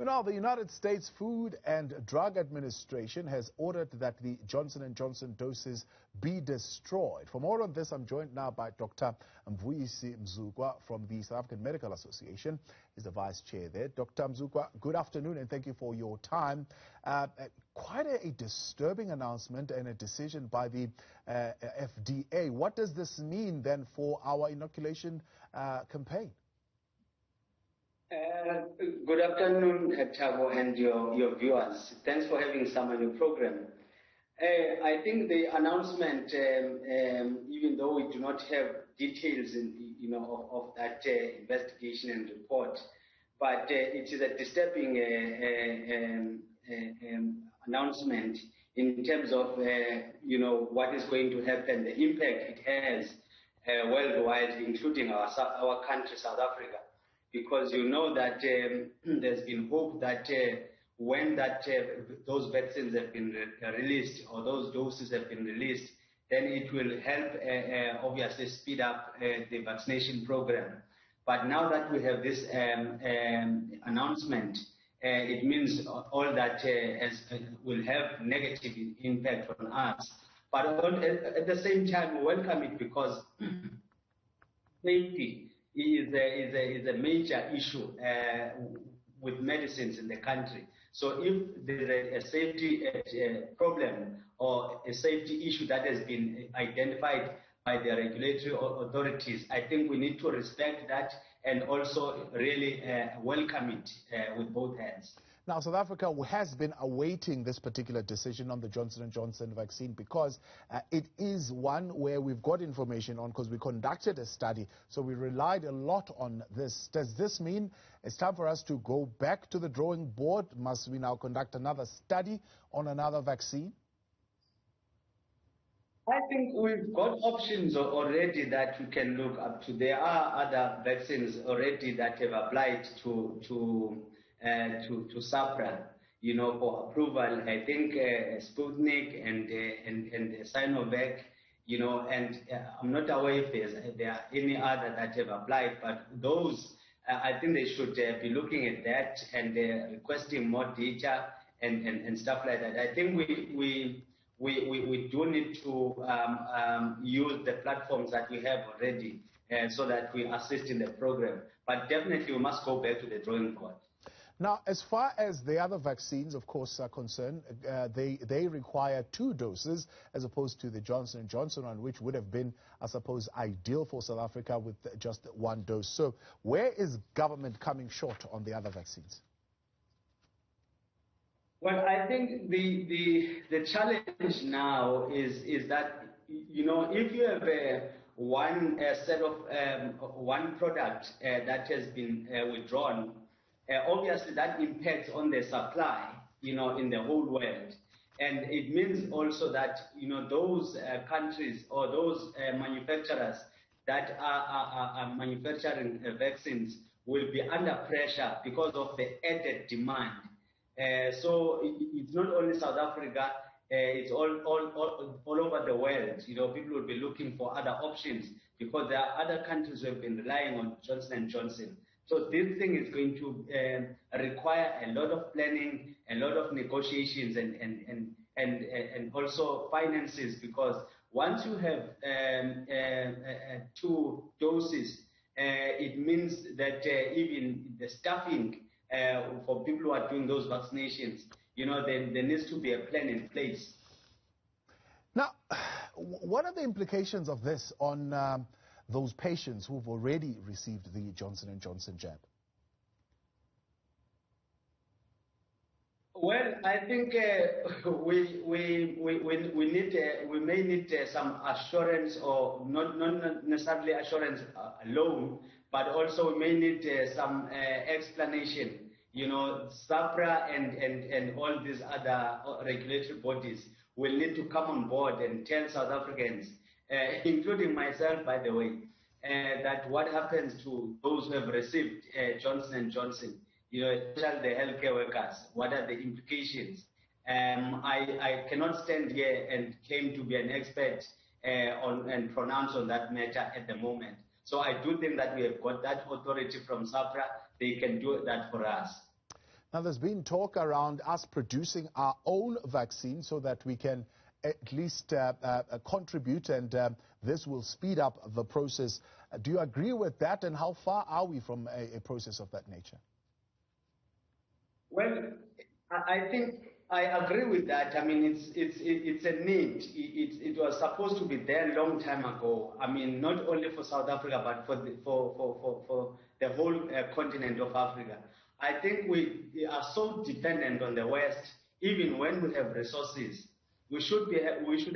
Well, now, the United States Food and Drug Administration has ordered that the Johnson & Johnson doses be destroyed. For more on this, I'm joined now by Dr. Mvuyisi Mzukwa from the South African Medical Association. He's the vice chair there. Dr. Mzukwa, good afternoon and thank you for your time. Quite a disturbing announcement and a decision by the FDA. What does this mean then for our inoculation campaign? Good afternoon, Thabo, and your viewers. Thanks for having some on your program. I think the announcement, even though we do not have details, of that investigation and report, but it is a disturbing announcement in terms of what is going to happen, the impact it has worldwide, including our country, South Africa. Because you know that there's been hope that when those vaccines have been released or those doses have been released, then it will help obviously speed up the vaccination program. But now that we have this announcement, it means all that will have negative impact on us. But at the same time, we welcome it because safety is a major issue with medicines in the country. So if there is a safety problem or a safety issue that has been identified by the regulatory authorities, I think we need to respect that and also really welcome it with both hands. Now, South Africa has been awaiting this particular decision on the Johnson & Johnson vaccine because it is one where we've got information on because we conducted a study. So we relied a lot on this. Does this mean it's time for us to go back to the drawing board? Must we now conduct another study on another vaccine? I think we've got options already that we can look up to. There are other vaccines already that have applied to SAPRA, for approval. I think Sputnik and Sinovac, and I'm not aware if there are any other that have applied, but those, I think they should be looking at that and requesting more data and stuff like that. I think we do need to use the platforms that we have already so that we assist in the program. But definitely we must go back to the drawing board. Now, as far as the other vaccines, of course, are concerned, they require 2 doses as opposed to the Johnson & Johnson one, which would have been, I suppose, ideal for South Africa with just 1 dose. So where is government coming short on the other vaccines? Well, I think the challenge now is that, if you have one set of one product that has been withdrawn, obviously that impacts on the supply, in the whole world. And it means also that, those countries or those manufacturers that are manufacturing vaccines will be under pressure because of the added demand. So it's not only South Africa, it's all over the world. People will be looking for other options because there are other countries who have been relying on Johnson & Johnson. So this thing is going to require a lot of planning, a lot of negotiations, and also finances, because once you have 2 doses, it means that even the staffing for people who are doing those vaccinations, there needs to be a plan in place. Now, what are the implications of this on those patients who've already received the Johnson & Johnson jab? Well, I think we may need some assurance, or not necessarily assurance alone, but also we may need some explanation. SAPRA and all these other regulatory bodies will need to come on board and tell South Africans, including myself, by the way, that what happens to those who have received Johnson & Johnson, especially the healthcare workers, what are the implications? I cannot stand here and claim to be an expert and pronounce on that matter at the moment. So I do think that we have got that authority from SAPRA. They can do that for us. Now, there's been talk around us producing our own vaccine so that we can at least contribute, and this will speed up the process. Do you agree with that, and how far are we from a process of that nature? Well, I think I agree with that. I mean, it's a need. It was supposed to be there a long time ago. I mean, not only for South Africa, but for the whole continent of Africa. I think we are so dependent on the West, even when we have resources. We should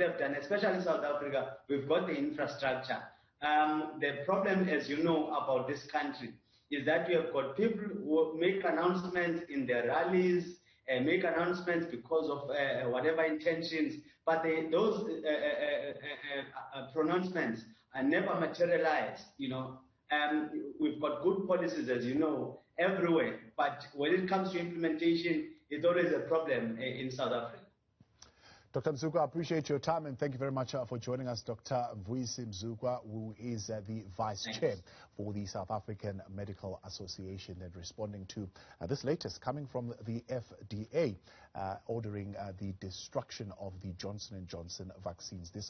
have done, especially South Africa. We've got the infrastructure. The problem, as you know, about this country is that we have got people who make announcements in their rallies, make announcements because of whatever intentions, but those pronouncements are never materialized. We've got good policies, as you know, everywhere, but when it comes to implementation, it's always a problem in South Africa. Dr. Mzukwa, I appreciate your time, and thank you very much for joining us. Dr. Mvuyisi Mzukwa, who is the Vice Chair for the South African Medical Association, and responding to this latest coming from the FDA, ordering the destruction of the Johnson & Johnson vaccines. This